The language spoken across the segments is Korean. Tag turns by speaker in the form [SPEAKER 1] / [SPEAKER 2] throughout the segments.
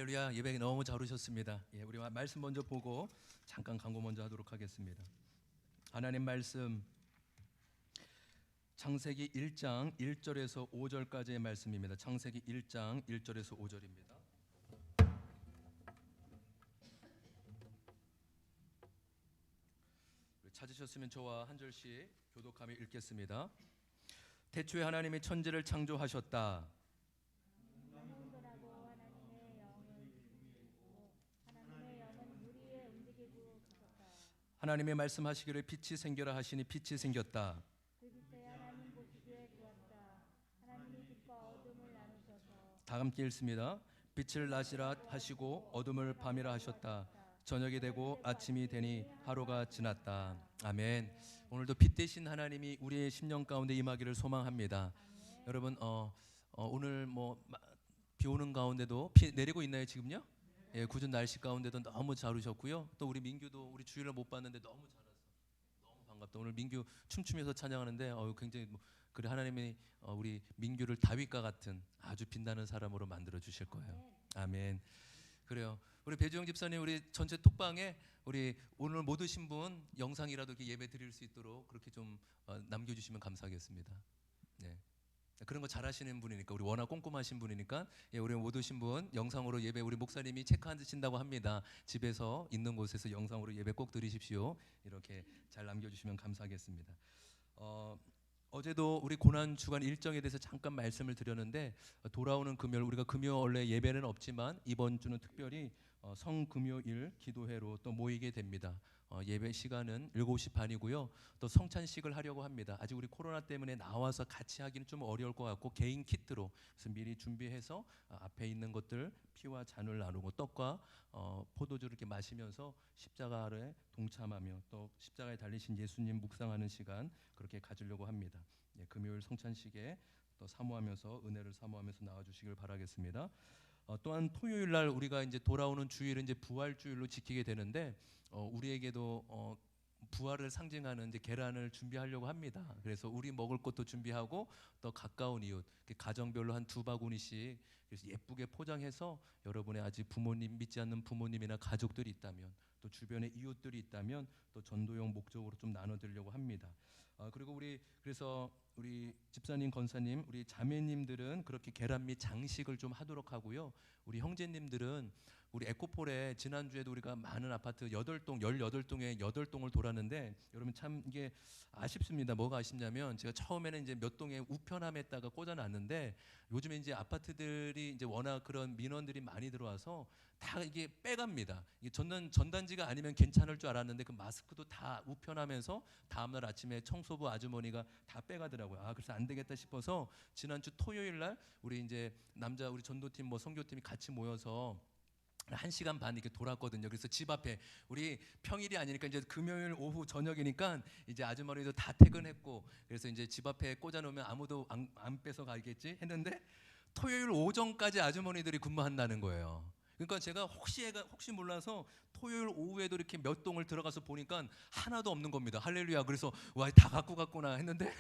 [SPEAKER 1] 할렐루야. 예배 너무 잘 오셨습니다. 우리 말씀 먼저 보고 잠깐 광고 먼저 하도록 하겠습니다. 하나님 말씀 창세기 1장 1절에서 5절까지의 말씀입니다. 창세기 1장 1절에서 5절입니다. 찾으셨으면 저와 한 절씩 교독하며 읽겠습니다. 태초에 하나님이 천지를 창조하셨다. 하나님의 말씀하시기를 빛이 생겨라 하시니 빛이 생겼다. 다 함께 읽습니다. 빛을 낮이라 하시고 어둠을 밤이라 하셨다. 저녁이 되고 아침이 되니 하루가 지났다. 아멘. 오늘도 빛 되신 하나님이 우리의 심령 가운데 임하기를 소망합니다. 여러분 오늘 비 오는 가운데도 비 내리고 있나요 지금요? 궂은 날씨 가운데도 너무 잘 오셨고요. 또 우리 민규도 우리 주일날 못 봤는데 너무 잘했어. 너무 반갑다. 오늘 민규 춤추면서 찬양하는데 굉장히 그래 하나님이 우리 민규를 다윗과 같은 아주 빛나는 사람으로 만들어 주실 거예요. 아멘. 그래요. 우리 배주영 집사님 우리 전체 톡방에 우리 오늘 못 오신 분 영상이라도 이렇게 예배 드릴 수 있도록 그렇게 좀 남겨주시면 감사하겠습니다. 네. 그런 거 잘하시는 분이니까 우리 워낙 꼼꼼하신 분이니까 우리 못 오신 분 영상으로 예배 우리 목사님이 체크하신다고 합니다. 집에서 있는 곳에서 영상으로 예배 꼭 드리십시오. 이렇게 잘 남겨주시면 감사하겠습니다. 어제도 우리 고난 주간 일정에 대해서 잠깐 말씀을 드렸는데 돌아오는 금요일 우리가 금요 원래 예배는 없지만 이번 주는 특별히 성금요일 기도회로 또 모이게 됩니다. 예배 시간은 7시 반이고요. 또 성찬식을 하려고 합니다. 아직 우리 코로나 때문에 나와서 같이 하기는 좀 어려울 것 같고 개인 키트로 그래서 미리 준비해서 앞에 있는 것들 피와 잔을 나누고 떡과 포도주를 이렇게 마시면서 십자가 아래 동참하며 또 십자가에 달리신 예수님 묵상하는 시간 그렇게 가지려고 합니다. 금요일 성찬식에 또 사모하면서 은혜를 사모하면서 나와주시길 바라겠습니다. 또한 토요일 날 우리가 이제 돌아오는 주일은 이제 부활 주일로 지키게 되는데 우리에게도 부활을 상징하는 이제 계란을 준비하려고 합니다. 그래서 우리 먹을 것도 준비하고 또 가까운 이웃 가정별로 한 2바구니씩 그래서 예쁘게 포장해서 여러분의 아직 부모님 믿지 않는 부모님이나 가족들이 있다면 또 주변에 이웃들이 있다면 또 전도용 목적으로 좀 나눠드리려고 합니다. 그리고 그래서 우리 집사님, 권사님, 우리 자매님들은 그렇게 계란 및 장식을 좀 하도록 하고요. 우리 형제님들은 우리 에코폴에 지난주에도 우리가 많은 아파트 18동에 8동을 돌았는데 여러분 참 이게 아쉽습니다. 뭐가 아쉽냐면 제가 처음에는 이제 몇 동에 우편함에다가 꽂아놨는데 요즘에 이제 아파트들이 이제 워낙 그런 민원들이 많이 들어와서 다 이게 빼갑니다. 이게 전단지가 아니면 괜찮을 줄 알았는데 그 마스크도 다 우편하면서 다음날 아침에 청소부 아주머니가 다 빼가더라고요. 그래서 안 되겠다 싶어서 지난주 토요일 날 우리 이제 우리 전도팀 선교팀이 같이 모여서 1시간 반 이렇게 돌았거든요. 그래서 집 앞에 우리 평일이 아니니까 이제 금요일 오후 저녁이니까 이제 아주머니도 다 퇴근했고 그래서 이제 집 앞에 꽂아놓으면 아무도 안 뺏어 가겠지 했는데 토요일 오전까지 아주머니들이 근무한다는 거예요. 그러니까 제가 혹시 몰라서 토요일 오후에도 이렇게 몇 동을 들어가서 보니까 하나도 없는 겁니다. 할렐루야. 그래서 와, 다 갖고 갔구나 했는데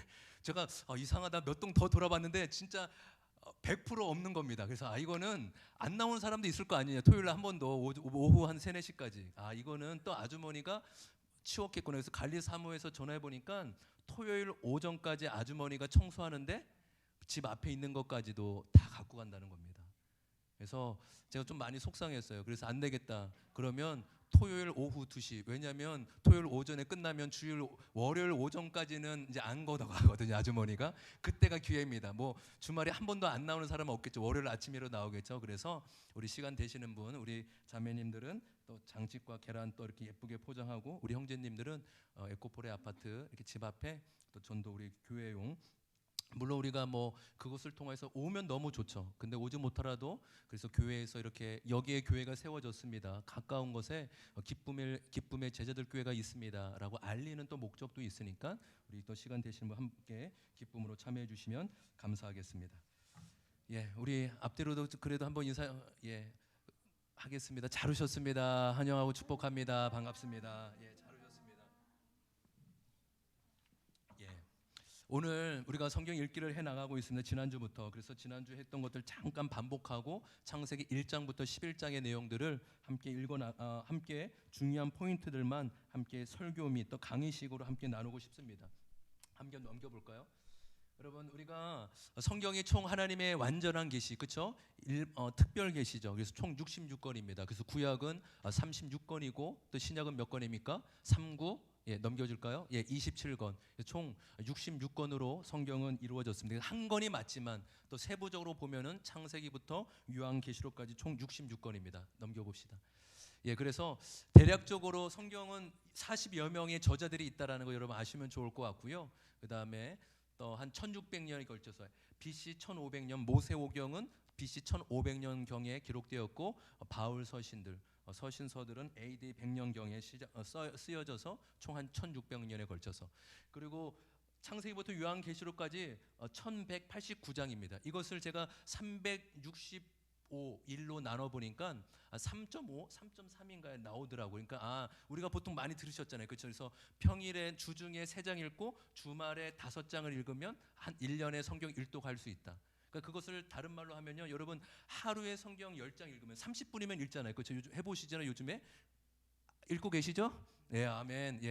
[SPEAKER 1] 제가 이상하다 몇 동 더 돌아봤는데 진짜 100% 없는 겁니다. 그래서 이거는 안 나오는 사람도 있을 거 아니에요. 토요일에 한 번 더 오후 한 3, 4시까지 이거는 또 아주머니가 치웠겠구나. 그래서 관리사무소에서 전화해 보니까 토요일 오전까지 아주머니가 청소하는데 집 앞에 있는 것까지도 다 갖고 간다는 겁니다. 그래서 제가 좀 많이 속상했어요. 그래서 안 되겠다. 그러면 토요일 오후 2시. 왜냐면 토요일 오전에 끝나면 월요일 오전까지는 이제 안 걷어가거든요. 아주머니가. 그때가 기회입니다. 주말에 한 번도 안 나오는 사람은 없겠죠. 월요일 아침이라도 나오겠죠. 그래서 우리 시간 되시는 분, 우리 자매님들은 또 장식과 계란 또 이렇게 예쁘게 포장하고 우리 형제님들은 에코폴의 아파트 이렇게 집 앞에 또 전도 우리 교회용 물론 우리가 그것을 통해서 오면 너무 좋죠. 근데 오지 못하라도 그래서 교회에서 이렇게 여기에 교회가 세워졌습니다. 가까운 곳에 기쁨의 제자들 교회가 있습니다라고 알리는 또 목적도 있으니까 우리 또 시간 되시는 분 함께 기쁨으로 참여해 주시면 감사하겠습니다. 우리 앞뒤로도 그래도 한번 인사 하겠습니다. 잘 오셨습니다. 환영하고 축복합니다. 반갑습니다. 잘 오셨습니다. 오늘 우리가 성경 읽기를 해 나가고 있습니다. 지난주부터. 그래서 지난주 했던 것들 잠깐 반복하고 창세기 1장부터 11장의 내용들을 함께 중요한 포인트들만 함께 설교 및 또 강의식으로 함께 나누고 싶습니다. 함께 넘겨볼까요? 여러분, 우리가 성경이 총 하나님의 완전한 계시, 그렇죠? 특별 계시죠. 그래서 총 66권입니다. 그래서 구약은 36권이고 또 신약은 몇 권입니까? 39. 넘겨줄까요? 27권. 총 66권으로 성경은 이루어졌습니다. 한 권이 맞지만 또 세부적으로 보면은 창세기부터 요한계시록까지 총 66권입니다. 넘겨봅시다. 그래서 대략적으로 성경은 40여 명의 저자들이 있다라는 거 여러분 아시면 좋을 것 같고요. 그다음에 또 한 1600년에 걸쳐서 BC 1500년 모세오경은 BC 1500년경에 기록되었고, 바울 서신서들은 AD 100년경에 쓰여져서 총 한 1600년에 걸쳐서, 그리고 창세기부터 요한계시록까지 1189장입니다. 이것을 제가 365일로 나눠보니까 3.5, 3.3인가에 나오더라고요. 그러니까 우리가 보통 많이 들으셨잖아요. 그렇죠? 그래서 평일에 주중에 3장 읽고 주말에 5장을 읽으면 한 1년에 성경 1독 할 수 있다. 그러니까 그것을 다른 말로 하면요, 여러분 하루에 성경 10장 읽으면 30분이면 읽잖아요. 그렇죠? 해보시잖아요. 요즘에 읽고 계시죠? 네, 아멘.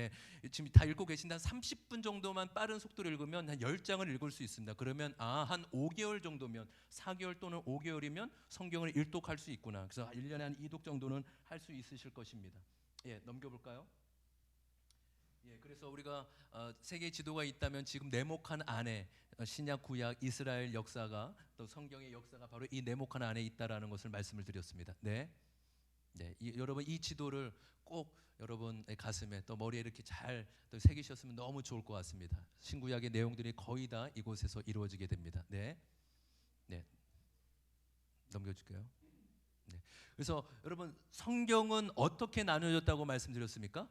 [SPEAKER 1] 지금 다 읽고 계신데 한 30분 정도만 빠른 속도로 읽으면 한 10장을 읽을 수 있습니다. 그러면 한 5개월 정도면, 4개월 또는 5개월이면 성경을 일독할 수 있구나. 그래서 1년에 한 2독 정도는 할 수 있으실 것입니다. 넘겨볼까요? 그래서 우리가 세계 지도가 있다면 지금 네모칸 안에 신약 구약 이스라엘 역사가, 또 성경의 역사가 바로 이 네모칸 안에 있다라는 것을 말씀을 드렸습니다. 여러분 이 지도를 꼭 여러분의 가슴에 또 머리에 이렇게 잘 또 새기셨으면 너무 좋을 것 같습니다. 신구약의 내용들이 거의 다 이곳에서 이루어지게 됩니다. 넘겨줄게요. 그래서 여러분 성경은 어떻게 나누어졌다고 말씀드렸습니까?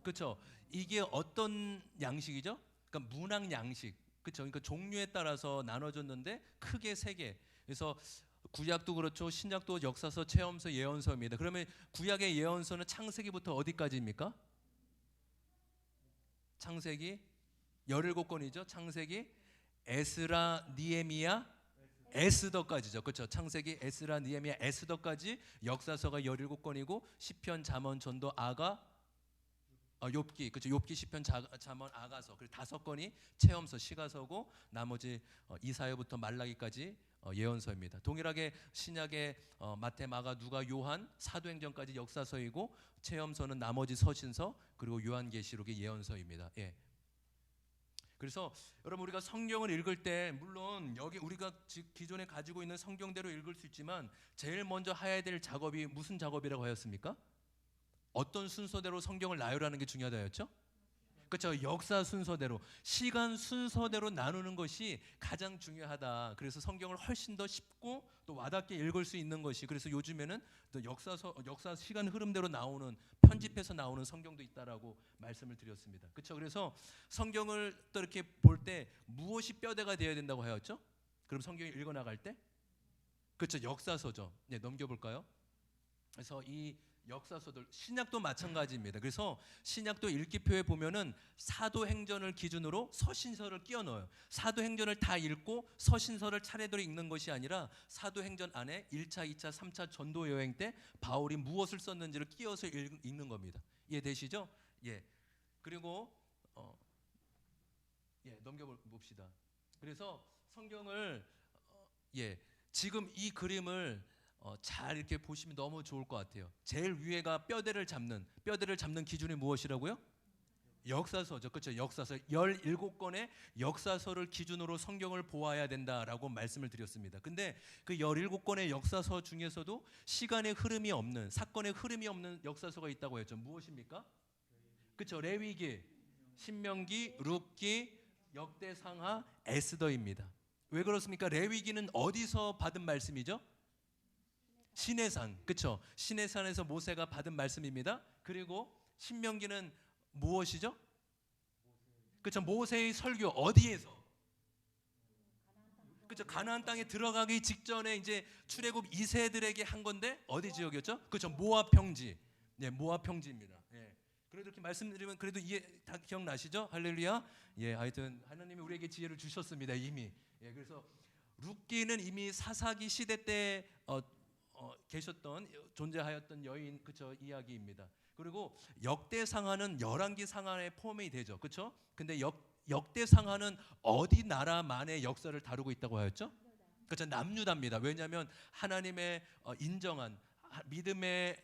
[SPEAKER 1] 그렇죠. 이게 어떤 양식이죠? 그러니까 문학 양식. 그렇죠. 그러니까 종류에 따라서 나눠졌는데 크게 3개. 그래서 구약도 그렇죠. 신약도 역사서, 체험서, 예언서입니다. 그러면 구약의 예언서는 창세기부터 어디까지입니까? 창세기 17권이죠. 창세기, 에스라, 니에미야, 에스더까지죠. 그렇죠. 창세기, 에스라, 니에미야, 에스더까지 역사서가 17권이고 시편, 잠언, 전도, 아가, 욥기, 그렇죠. 욥기, 시편, 잠언, 아가서, 그리고 5권이 체험서, 시가서고 나머지 이사야부터 말라기까지 예언서입니다. 동일하게 신약의 마태, 마가, 누가, 요한, 사도행전까지 역사서이고 체험서는 나머지 서신서, 그리고 요한계시록의 예언서입니다. 그래서 여러분 우리가 성경을 읽을 때 물론 여기 우리가 기존에 가지고 있는 성경대로 읽을 수 있지만 제일 먼저 해야 될 작업이 무슨 작업이라고 하였습니까? 어떤 순서대로 성경을 나열하는 게 중요하다였죠? 그렇죠. 역사 순서대로, 시간 순서대로 나누는 것이 가장 중요하다. 그래서 성경을 훨씬 더 쉽고 또 와닿게 읽을 수 있는 것이, 그래서 요즘에는 또 역사 시간 흐름대로 나오는, 편집해서 나오는 성경도 있다라고 말씀을 드렸습니다. 그렇죠. 그래서 성경을 또 이렇게 볼 때 무엇이 뼈대가 되어야 된다고 하였죠? 그럼 성경을 읽어 나갈 때, 그렇죠. 역사서죠. 넘겨볼까요? 그래서 이 역사서들, 신약도 마찬가지입니다. 그래서 신약도 읽기표에 보면은 사도행전을 기준으로 서신서를 끼워 넣어요. 사도행전을 다 읽고 서신서를 차례대로 읽는 것이 아니라 사도행전 안에 1차, 2차, 3차 전도 여행 때 바울이 무엇을 썼는지를 끼워서 읽는 겁니다. 이해되시죠? 그리고 넘겨봅시다. 그래서 성경을 지금 이 그림을 잘 이렇게 보시면 너무 좋을 것 같아요. 제일 위에가 뼈대를 잡는 기준이 무엇이라고요? 역사서죠. 그렇죠. 역사서 17권의 역사서를 기준으로 성경을 보아야 된다라고 말씀을 드렸습니다. 근데 그 17권의 역사서 중에서도 시간의 흐름이 없는, 사건의 흐름이 없는 역사서가 있다고 했죠. 무엇입니까? 그렇죠. 레위기, 신명기, 룻기, 역대상하, 에스더입니다. 왜 그렇습니까? 레위기는 어디서 받은 말씀이죠? 시내산, 그렇죠? 시내산에서 모세가 받은 말씀입니다. 그리고 신명기는 무엇이죠? 그렇죠? 모세의 설교 어디에서? 그렇죠? 가나안 땅에 들어가기 직전에 이제 출애굽 2세들에게 한 건데 어디 지역이었죠? 그렇죠? 모압 평지. 모압 평지입니다. 그래도 이렇게 말씀드리면 그래도 이해 다 기억나시죠? 할렐루야. 예, 하여튼 하나님이 우리에게 지혜를 주셨습니다 이미. 예, 그래서 룻기는 이미 사사기 시대 때 계셨던 존재하였던 여인 그쵸 이야기입니다. 그리고 역대상하는 열왕기 상하에 포함이 되죠, 그렇죠? 근데 역대상하는 어디 나라만의 역사를 다루고 있다고 하였죠? 그렇죠, 남유다입니다. 왜냐하면 하나님의 인정한 믿음의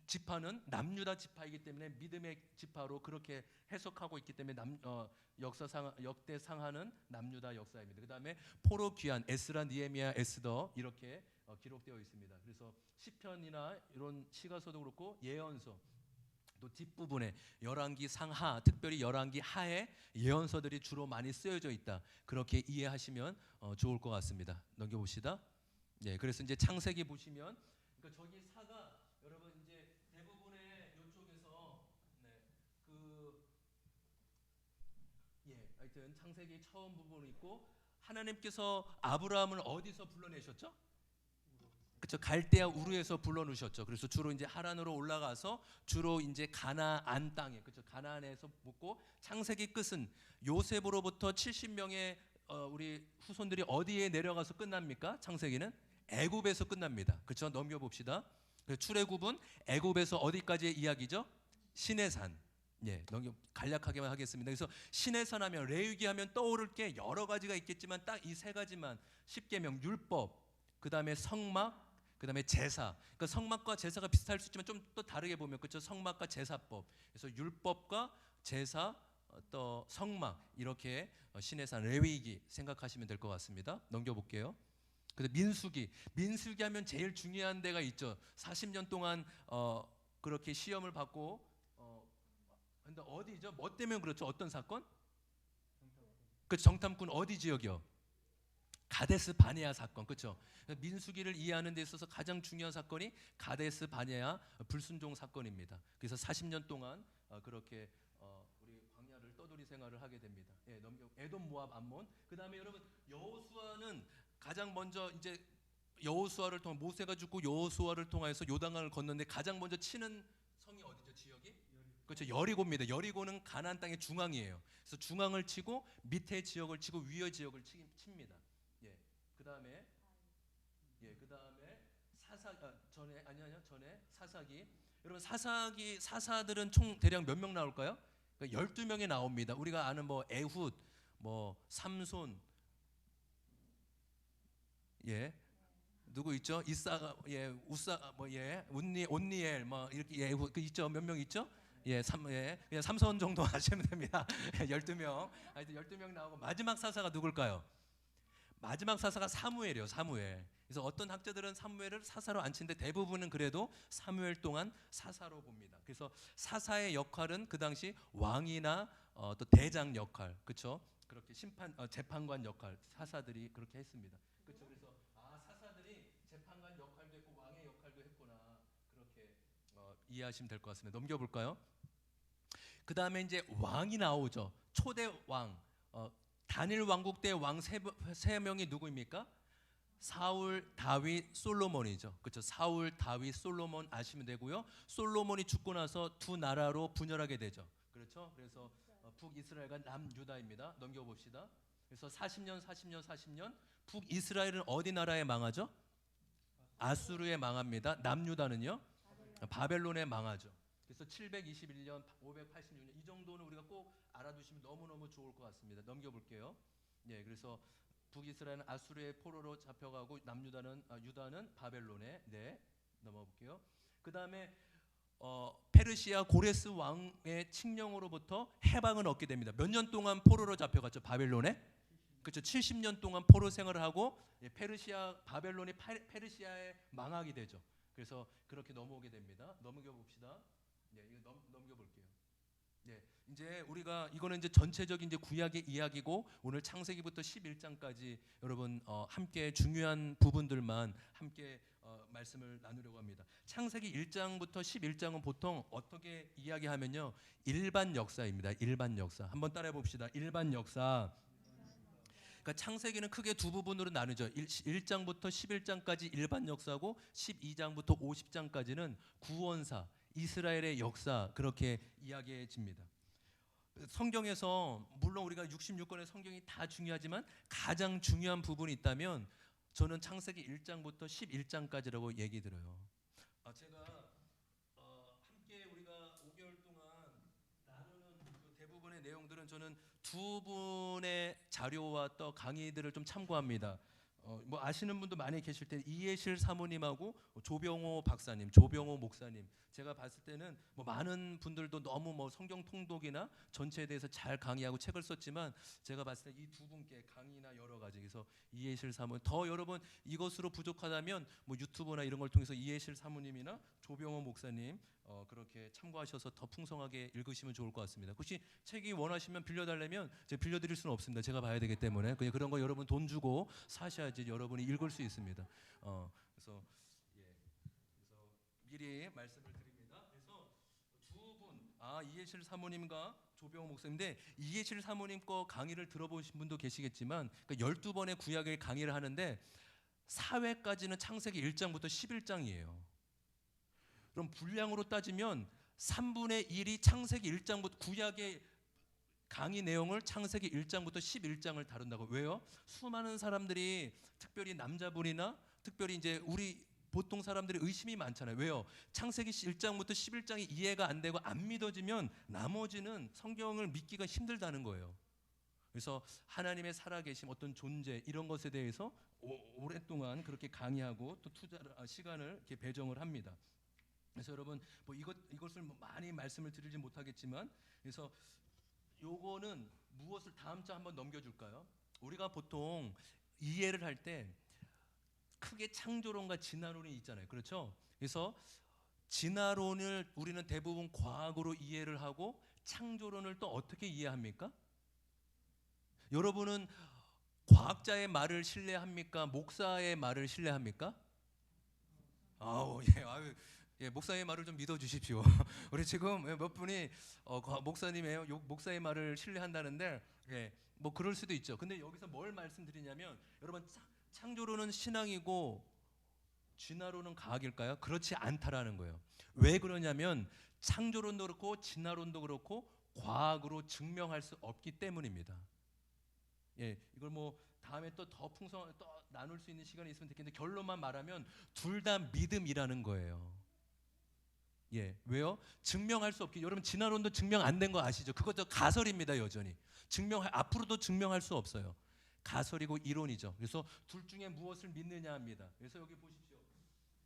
[SPEAKER 1] 지파는 남유다 지파이기 때문에 믿음의 지파로 그렇게 해석하고 있기 때문에 역사상 역대상하는 남유다 역사입니다. 그다음에 포로 귀환 에스라 니에미야 에스더 이렇게 기록되어 있습니다. 그래서 시편이나 이런 시가서도 그렇고 예언서 또 뒷부분에 열왕기 상하 특별히 열왕기 하에 예언서들이 주로 많이 쓰여져 있다. 그렇게 이해하시면 좋을 것 같습니다. 넘겨봅시다. 예, 그래서 이제 창세기 보시면 그러니까 저기 사가 여러분 이제 대부분의 이쪽에서 하여튼 창세기 처음 부분이 있고 하나님께서 아브라함을 어디서 불러내셨죠? 그렇죠. 갈대아 우르에서 불러놓으셨죠. 그래서 주로 이제 하란으로 올라가서 주로 이제 가나안 땅에 그렇죠. 가나안에서 묵고 창세기 끝은 요셉으로부터 70명의 우리 후손들이 어디에 내려가서 끝납니까? 창세기는 애굽에서 끝납니다. 그렇죠. 넘겨 봅시다. 출애굽은 애굽에서 어디까지의 이야기죠? 시내산. 예, 간략하게만 하겠습니다. 그래서 시내산 하면 레위기 하면 떠오를 게 여러 가지가 있겠지만 딱 이 세 가지만 십계명 율법 그다음에 성막 그다음에 제사. 그러니까 성막과 제사가 비슷할 수 있지만 좀 또 다르게 보면 그렇죠. 성막과 제사법. 그래서 율법과 제사 또 성막 이렇게 시내산 레위기 생각하시면 될 것 같습니다. 넘겨 볼게요. 근데 민수기 하면 제일 중요한 데가 있죠. 40년 동안 그렇게 시험을 받고 근데 어디죠? 뭐 때문에 그렇죠? 어떤 사건? 그 정탐꾼 어디 지역이요? 가데스 바네아 사건, 그렇죠? 민수기를 이해하는 데 있어서 가장 중요한 사건이 가데스 바네아 불순종 사건입니다. 그래서 40년 동안 그렇게 우리 광야를 떠돌이 생활을 하게 됩니다. 예, 에돔, 모압, 암몬. 그다음에 여러분 여호수아는 가장 먼저 이제 여호수아를 통해 모세가 죽고 여호수아를 통해서 요단강을 건너는데 가장 먼저 치는 성이 어디죠? 지역이? 그렇죠. 여리고입니다. 여리고는 가나안 땅의 중앙이에요. 그래서 중앙을 치고 밑에 지역을 치고 위의 지역을 칩니다. 그다음에 전에 사사기. 여러분 사사들은 총 대략 몇 명 나올까요? 그러니까 12명이 나옵니다. 우리가 아는 뭐 에훗, 뭐 삼손, 예. 누구 있죠? 이사가 우사 온니엘 뭐 이렇게 그 있죠? 몇 명 있죠? 그냥 삼손 정도 하시면 됩니다. 12명. 하여튼 12명 나오고 마지막 사사가 누굴까요? 마지막 사사가 사무엘이요. 사무엘. 그래서 어떤 학자들은 사무엘을 사사로 안 치는데 대부분은 그래도 사무엘 동안 사사로 봅니다. 그래서 사사의 역할은 그 당시 왕이나 또 대장 역할, 그렇죠? 그렇게 재판관 역할 사사들이 그렇게 했습니다. 그렇죠? 그래서 사사들이 재판관 역할도 했고 왕의 역할도 했구나 그렇게 이해하시면 될 것 같습니다. 넘겨볼까요? 그 다음에 이제 왕이 나오죠. 초대 왕. 단일 왕국 때 왕 세 명이 누구입니까? 사울, 다윗, 솔로몬이죠. 그렇죠. 사울, 다윗, 솔로몬 아시면 되고요. 솔로몬이 죽고 나서 두 나라로 분열하게 되죠. 그렇죠. 그래서 북이스라엘과 남유다입니다. 넘겨봅시다. 그래서 40년 북이스라엘은 어디 나라에 망하죠? 아수르에 망합니다. 남유다는요? 바벨론에 망하죠. 그래서 721년, 586년 이 정도는 우리가 꼭 알아두시면 너무너무 좋을 것 같습니다. 넘겨볼게요. 예, 그래서 북이스라엘은 아수르의 포로로 잡혀가고 유다는 바벨론에 넘어볼게요. 그 다음에 페르시아 고레스 왕의 칙령으로부터 해방을 얻게 됩니다. 몇 년 동안 포로로 잡혀갔죠? 바벨론에? 그렇죠. 70년 동안 포로 생활을 하고 바벨론이 페르시아에 망하게 되죠. 그래서 그렇게 넘어오게 됩니다. 넘겨봅시다. 이거 넘겨볼게요. 이제 우리가 이거는 이제 전체적인 이제 구약의 이야기고 오늘 창세기부터 11장까지 여러분 함께 중요한 부분들만 함께 말씀을 나누려고 합니다. 창세기 1장부터 11장은 보통 어떻게 이야기하면요, 일반 역사입니다. 일반 역사. 한번 따라해 봅시다. 일반 역사. 그러니까 창세기는 크게 두 부분으로 나누죠. 1장부터 11장까지 일반 역사고 12장부터 50장까지는 구원사. 이스라엘의 역사 그렇게 이야기해집니다. 성경에서 물론 우리가 66권의 성경이 다 중요하지만 가장 중요한 부분이 있다면 저는 창세기 1장부터 11장까지라고 얘기 들어요. 제가 함께 우리가 5개월 동안 나누는 그 대부분의 내용들은 저는 두 분의 자료와 또 강의들을 좀 참고합니다. 뭐 아시는 분도 많이 계실 텐데 이해실 사모님하고 조병호 박사님, 조병호 목사님, 제가 봤을 때는 뭐 많은 분들도 너무 뭐 성경 통독이나 전체에 대해서 잘 강의하고 책을 썼지만 제가 봤을 때 이 두 분께 강의나 여러 가지, 그래서 이해실 사모님, 더 여러분 이것으로 부족하다면 뭐 유튜브나 이런 걸 통해서 이해실 사모님이나 조병호 목사님 그렇게 참고하셔서 더 풍성하게 읽으시면 좋을 것 같습니다. 혹시 책이 원하시면 빌려달라면 제가 빌려드릴 수는 없습니다. 제가 봐야 되기 때문에 그냥 그런 거 여러분 돈 주고 사셔야지 여러분이 읽을 수 있습니다. 그래서 미리 말씀을 드립니다. 그래서 두 분, 이해실 사모님과 조병호 목사님인데 이해실 사모님 거 강의를 들어보신 분도 계시겠지만 그러니까 12번의 구약의 강의를 하는데 4회까지는 창세기 1장부터 11장이에요. 그럼 분량으로 따지면 3분의 1이 창세기 1장부터 구약의 강의 내용을 창세기 1장부터 11장을 다룬다고. 왜요? 수많은 사람들이 특별히 남자분이나 특별히 이제 우리 보통 사람들이 의심이 많잖아요. 왜요? 창세기 1장부터 11장이 이해가 안 되고 안 믿어지면 나머지는 성경을 믿기가 힘들다는 거예요. 그래서 하나님의 살아계심, 어떤 존재 이런 것에 대해서 오랫동안 그렇게 강의하고 또 시간을 이렇게 배정을 합니다. 그래서 여러분 뭐 이것을 뭐 많이 말씀을 드리지 못하겠지만 그래서 요거는 무엇을 다음 장 한번 넘겨줄까요? 우리가 보통 이해를 할 때 크게 창조론과 진화론이 있잖아요. 그렇죠? 그래서 진화론을 우리는 대부분 과학으로 이해를 하고 창조론을 또 어떻게 이해합니까? 여러분은 과학자의 말을 신뢰합니까? 목사의 말을 신뢰합니까? 목사의 말을 좀 믿어주십시오. 우리 지금 몇 분이 목사님의 목사의 말을 신뢰한다는데 뭐 그럴 수도 있죠. 근데 여기서 뭘 말씀드리냐면 여러분 창조론은 신앙이고 진화론은 과학일까요? 그렇지 않다라는 거예요. 왜 그러냐면 창조론도 그렇고 진화론도 그렇고 과학으로 증명할 수 없기 때문입니다. 이걸 뭐 다음에 또 더 풍성하게 또 나눌 수 있는 시간이 있으면 좋겠는데 결론만 말하면 둘 다 믿음이라는 거예요. 왜요? 증명할 수 없기. 여러분 진화론도 증명 안 된 거 아시죠? 그것도 가설입니다. 여전히 앞으로도 증명할 수 없어요. 가설이고 이론이죠. 그래서 둘 중에 무엇을 믿느냐 합니다. 그래서 여기 보십시오.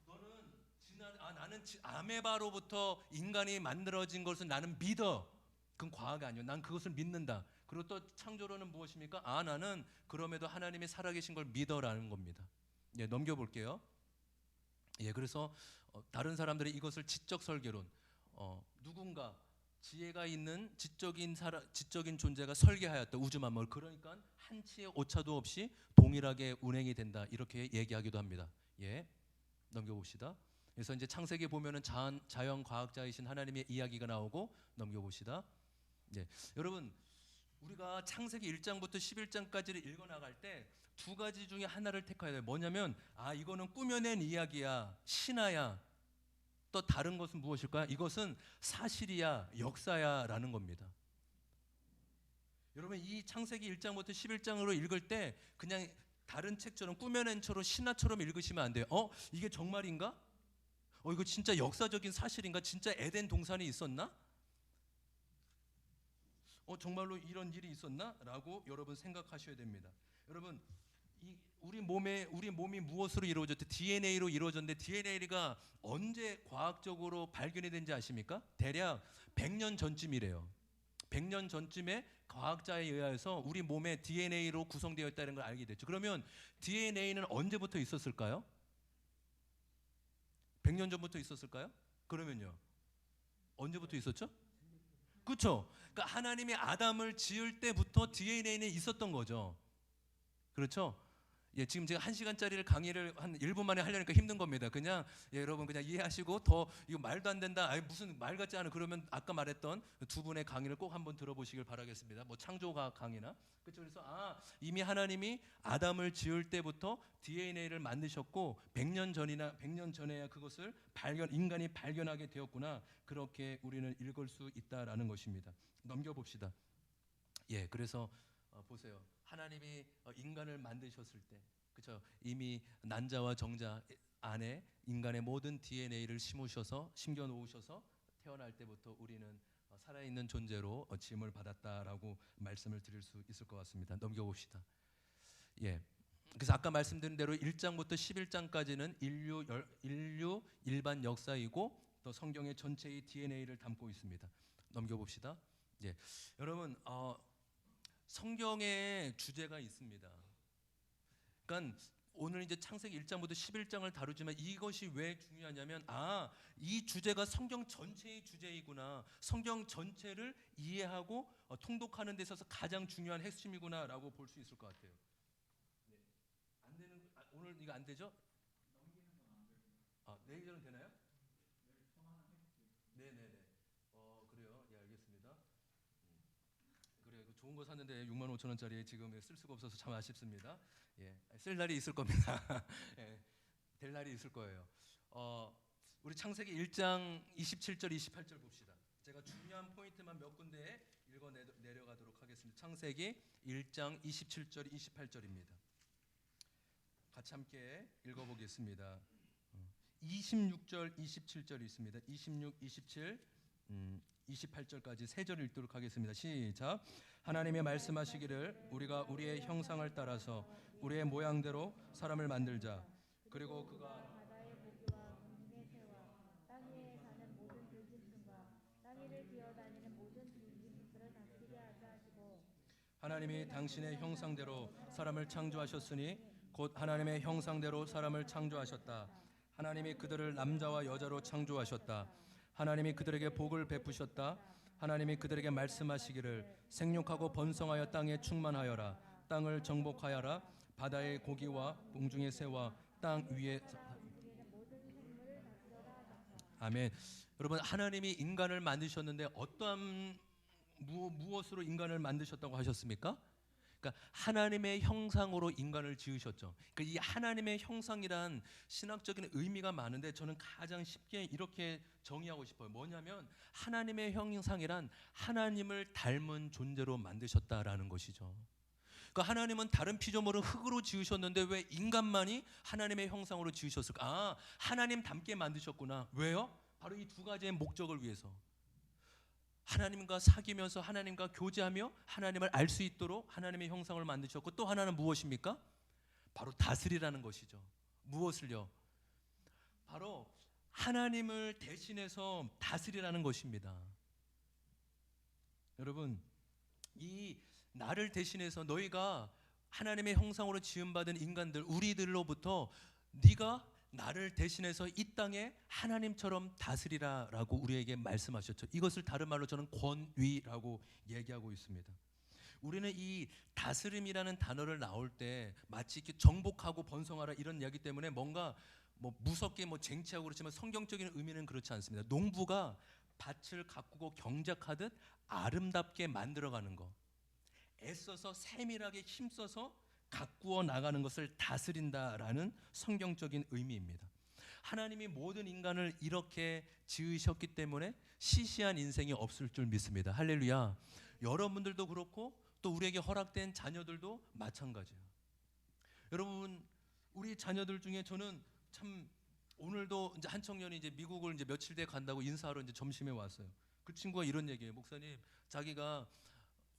[SPEAKER 1] 너는 나는 아메바로부터 인간이 만들어진 것을 나는 믿어. 그건 과학이 아니요. 난 그것을 믿는다. 그리고 또 창조론은 무엇입니까? 나는 그럼에도 하나님이 살아계신 걸 믿어라는 겁니다. 넘겨볼게요. 그래서 다른 사람들이 이것을 지적 설계론, 누군가 지혜가 있는 지적인 존재가 설계하였다 우주 만물. 그러니까 한치의 오차도 없이 동일하게 운행이 된다 이렇게 얘기하기도 합니다. 넘겨봅시다. 그래서 이제 창세기 보면은 자연 과학자이신 하나님의 이야기가 나오고 넘겨봅시다. 여러분 우리가 창세기 1장부터 11장까지를 읽어 나갈 때 두 가지 중에 하나를 택해야 돼요. 뭐냐면 이거는 꾸며낸 이야기야, 신화야. 또 다른 것은 무엇일까요? 이것은 사실이야, 역사야 라는 겁니다. 여러분 이 창세기 1장부터 11장으로 읽을 때 그냥 다른 책처럼 꾸며낸 처럼 신화처럼 읽으시면 안 돼요. 이게 정말인가? 이거 진짜 역사적인 사실인가? 진짜 에덴 동산이 있었나? 정말로 이런 일이 있었나? 라고 여러분 생각하셔야 됩니다. 여러분 우리 몸이 무엇으로 이루어졌대? DNA로 이루어졌는데 DNA가 언제 과학적으로 발견이 된지 아십니까? 대략 100년 전쯤이래요. 100년 전쯤에 과학자에 의해서 우리 몸에 DNA로 구성되어 있다는 걸 알게 됐죠. 그러면 DNA는 언제부터 있었을까요? 100년 전부터 있었을까요? 그러면요. 언제부터 있었죠? 그렇죠? 그러니까 하나님이 아담을 지을 때부터 DNA는 있었던 거죠. 그렇죠? 예, 지금 제가 1시간짜리를 강의를 한 1분 만에 하려니까 힘든 겁니다. 그냥 예, 여러분 그냥 이해하시고 더 이거 말도 안 된다. 아니 무슨 말 같지 않아. 그러면 아까 말했던 두 분의 강의를 꼭 한번 들어보시길 바라겠습니다. 뭐 창조가 강의나 그렇죠. 그래서 이미 하나님이 아담을 지을 때부터 DNA를 만드셨고 100년 전이나 100년 전에야 그것을 인간이 발견하게 되었구나. 그렇게 우리는 읽을 수 있다라는 것입니다. 넘겨봅시다. 예, 그래서 보세요. 하나님이 인간을 만드셨을 때, 그렇죠? 이미 난자와 정자 안에 인간의 모든 DNA를 심겨 놓으셔서 태어날 때부터 우리는 살아있는 존재로 지음을 받았다라고 말씀을 드릴 수 있을 것 같습니다. 넘겨봅시다. 예. 그래서 아까 말씀드린 대로 1장부터 11장까지는 인류 일반 역사이고 또 성경의 전체의 DNA를 담고 있습니다. 넘겨봅시다. 예. 여러분 성경에 주제가 있습니다. 그러니까 오늘 이제 창세기 1장부터 11장을 다루지만 이것이 왜 중요하냐면 이 주제가 성경 전체의 주제이구나. 성경 전체를 이해하고 통독하는 데 있어서 가장 중요한 핵심이구나라고 볼 수 있을 것 같아요. 네. 안 되는 오늘 이거 안 되죠? 내일은 되나요? 네, 네, 네. 그래요. 예, 알겠습니다. 그래, 좋은 거 샀는데 6만 5천 원짜리 지금 쓸 수가 없어서 참 아쉽습니다. 예, 쓸 날이 있을 겁니다. 예, 될 날이 있을 거예요. 우리 창세기 1장 27절, 28절 봅시다. 제가 중요한 포인트만 몇 군데 읽어 내려가도록 하겠습니다. 창세기 1장 27절, 28절입니다. 같이 함께 읽어보겠습니다. 26절, 27절 있습니다. 26, 27, 28절까지 세 절을 읽도록 하겠습니다. 시작. 하나님이 말씀하시기를 우리가 우리의 형상을 따라서 우리의 모양대로 사람을 만들자. 그리고 그가
[SPEAKER 2] 바다의 고기와 공중의 새와 땅 위에 사는 모든 들짐승과 땅 위를 기어다니는 모든 들짐승들을 다스리게 하자 하시고
[SPEAKER 1] 하나님이 당신의 형상대로 사람을 창조하셨으니 곧 하나님의 형상대로 사람을 창조하셨다. 하나님이 그들을 남자와 여자로 창조하셨다. 하나님이 그들에게 복을 베푸셨다. 하나님이 그들에게 말씀하시기를 생육하고 번성하여 땅에 충만하여라. 땅을 정복하여라. 바다의 고기와 공중의 새와 땅 위에
[SPEAKER 2] 움직이는 모든 생물을 다스려라 하셨다.
[SPEAKER 1] 아멘. 여러분 하나님이 인간을 만드셨는데 어떠한 무엇으로 인간을 만드셨다고 하셨습니까? 그러니까 하나님의 형상으로 인간을 지으셨죠. 그러니까 이 하나님의 형상이란 신학적인 의미가 많은데 저는 가장 쉽게 이렇게 정의하고 싶어요. 뭐냐면 하나님의 형상이란 하나님을 닮은 존재로 만드셨다라는 것이죠. 그러니까 하나님은 다른 피조물은 흙으로 지으셨는데 왜 인간만이 하나님의 형상으로 지으셨을까? 하나님 닮게 만드셨구나. 왜요? 바로 이 두 가지의 목적을 위해서. 하나님과 사귀면서 하나님과 교제하며 하나님을 알 수 있도록 하나님의 형상을 만드셨고 또 하나는 무엇입니까? 바로 다스리라는 것이죠. 무엇을요? 바로 하나님을 대신해서 다스리라는 것입니다. 여러분, 이 나를 대신해서 너희가 하나님의 형상으로 지음받은 인간들 우리들로부터 네가 나를 대신해서 이 땅에 하나님처럼 다스리라라고 우리에게 말씀하셨죠. 이것을 다른 말로 저는 권위라고 얘기하고 있습니다. 우리는 이 다스림이라는 단어를 나올 때 마치 이렇게 정복하고 번성하라 이런 이야기 때문에 뭔가 뭐 무섭게 뭐 쟁취하고 그렇지만 성경적인 의미는 그렇지 않습니다. 농부가 밭을 가꾸고 경작하듯 아름답게 만들어가는 거, 애써서 세밀하게 힘써서 가꾸어 나가는 것을 다스린다라는 성경적인 의미입니다. 하나님이 모든 인간을 이렇게 지으셨기 때문에 시시한 인생이 없을 줄 믿습니다. 할렐루야. 여러분들도 그렇고 또 우리에게 허락된 자녀들도 마찬가지예요. 여러분, 우리 자녀들 중에 저는 참 오늘도 이제 한 청년이 이제 미국을 이제 며칠 뒤에 간다고 인사하러 이제 점심에 왔어요. 그 친구가 이런 얘기해요. 목사님, 자기가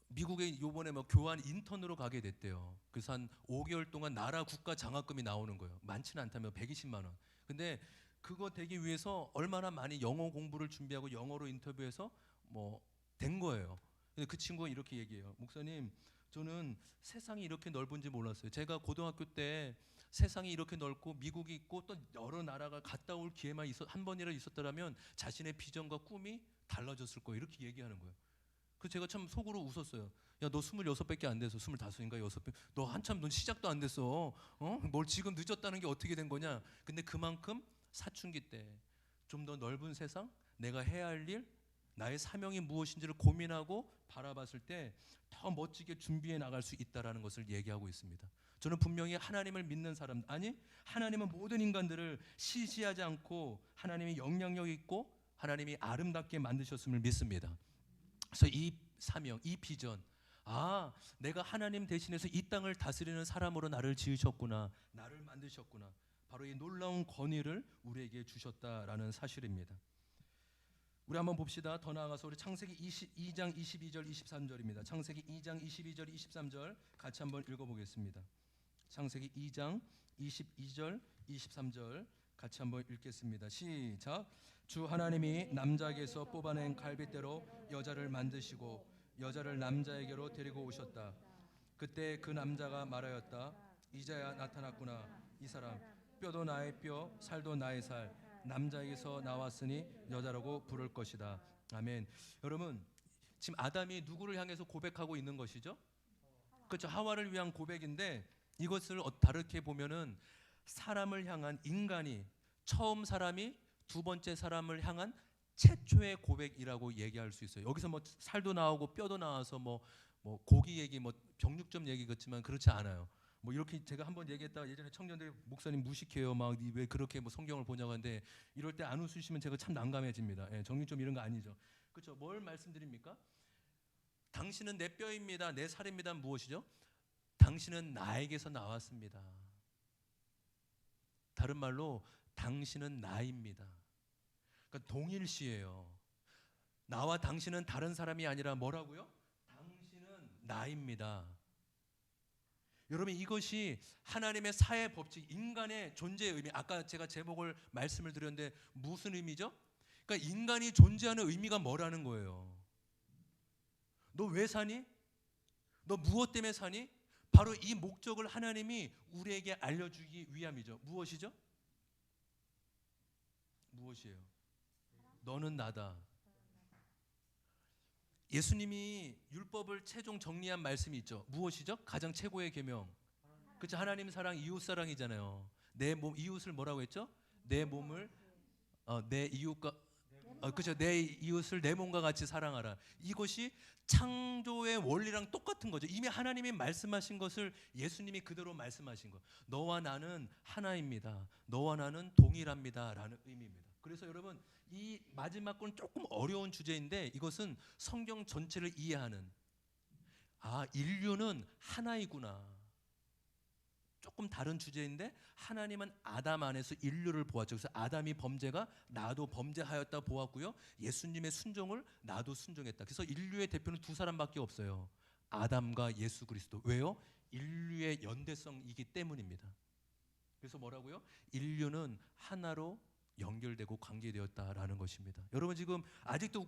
[SPEAKER 1] 미국에 요번에 뭐 교환 인턴으로 가게 됐대요. 그래서 한 5개월 동안 나라 국가 장학금이 나오는 거예요. 많지는 않다면 120만 원. 근데 그거 되기 위해서 얼마나 많이 영어 공부를 준비하고 영어로 인터뷰해서 뭐 된 거예요. 근데 그 친구가 이렇게 얘기해요. 목사님, 저는 세상이 이렇게 넓은지 몰랐어요. 제가 고등학교 때 세상이 이렇게 넓고 미국이 있고 또 여러 나라가 갔다 올 기회만 한 번이라도 있었더라면 자신의 비전과 꿈이 달라졌을 거예요. 이렇게 얘기하는 거예요. 그 제가 참 속으로 웃었어요. 야, 너 26밖에 안 돼서 25인가 6배. 너 한참 넌 시작도 안 됐어. 뭘 지금 늦었다는 게 어떻게 된 거냐? 근데 그만큼 사춘기 때 좀 더 넓은 세상, 내가 해야 할 일, 나의 사명이 무엇인지를 고민하고 바라봤을 때 더 멋지게 준비해 나갈 수 있다라는 것을 얘기하고 있습니다. 저는 분명히 하나님을 믿는 사람, 아니 하나님은 모든 인간들을 시시하지 않고 하나님이 영향력 있고 하나님이 아름답게 만드셨음을 믿습니다. 그래서 이 사명, 이 비전, 내가 하나님 대신해서 이 땅을 다스리는 사람으로 나를 지으셨구나, 나를 만드셨구나. 바로 이 놀라운 권위를 우리에게 주셨다라는 사실입니다. 우리 한번 봅시다. 더 나아가서 우리 창세기 22장 22절 23절입니다. 창세기 2장 22절 23절 같이 한번 읽어보겠습니다. 창세기 2장 22절 23절 같이 한번 읽겠습니다. 시작. 주 하나님이 남자에게서 뽑아낸 갈빗대로 여자를 만드시고 여자를 남자에게로 데리고 오셨다. 그때 그 남자가 말하였다. 이제야 나타났구나. 이 사람 뼈도 나의 뼈, 살도 나의 살. 남자에게서 나왔으니 여자라고 부를 것이다. 아멘. 여러분, 지금 아담이 누구를 향해서 고백하고 있는 것이죠? 그렇죠. 하와를 위한 고백인데 이것을 다르게 보면은 사람을 향한, 인간이 처음 사람이 두 번째 사람을 향한 최초의 고백이라고 얘기할 수 있어요. 여기서 뭐 살도 나오고 뼈도 나와서 뭐 고기 얘기, 뭐 병육점 얘기 같지만 그렇지 않아요. 뭐 이렇게 제가 한번 얘기했다가 예전에 청년들 목사님 무식해요. 막 왜 그렇게 뭐 성경을 보냐고 하는데 이럴 때 안 웃으시면 제가 참 난감해집니다. 예, 정육점 이런 거 아니죠. 그렇죠. 뭘 말씀드립니까? 당신은 내 뼈입니다. 내 살입니다. 무엇이죠? 당신은 나에게서 나왔습니다. 다른 말로 당신은 나입니다. 그러니까 동일시예요. 나와 당신은 다른 사람이 아니라 뭐라고요? 당신은 나입니다. 여러분, 이것이 하나님의 사회 법칙, 인간의 존재의 의미. 아까 제가 제목을 말씀을 드렸는데 무슨 의미죠? 그러니까 인간이 존재하는 의미가 뭐라는 거예요. 너 왜 사니? 너 무엇 때문에 사니? 바로 이 목적을 하나님이 우리에게 알려주기 위함이죠. 무엇이죠? 무엇이에요? 너는 나다. 예수님이 율법을 최종 정리한 말씀이 있죠. 무엇이죠? 가장 최고의 계명. 그렇죠. 하나님 사랑, 이웃 사랑이잖아요. 내 몸, 이웃을 뭐라고 했죠? 내 몸을 내 이웃과 그렇죠. 내 이웃을 내 몸과 같이 사랑하라. 이것이 창조의 원리랑 똑같은 거죠. 이미 하나님이 말씀하신 것을 예수님이 그대로 말씀하신 거. 너와 나는 하나입니다. 너와 나는 동일합니다라는 의미입니다. 그래서 여러분, 이 마지막 건 조금 어려운 주제인데 이것은 성경 전체를 이해하는, 인류는 하나이구나. 조금 다른 주제인데 하나님은 아담 안에서 인류를 보았죠. 그래서 아담이 범죄가 나도 범죄하였다 보았고요. 예수님의 순종을 나도 순종했다. 그래서 인류의 대표는 두 사람밖에 없어요. 아담과 예수 그리스도. 왜요? 인류의 연대성이기 때문입니다. 그래서 뭐라고요? 인류는 하나로 연결되고 관계되었다라는 것입니다. 여러분, 지금 아직도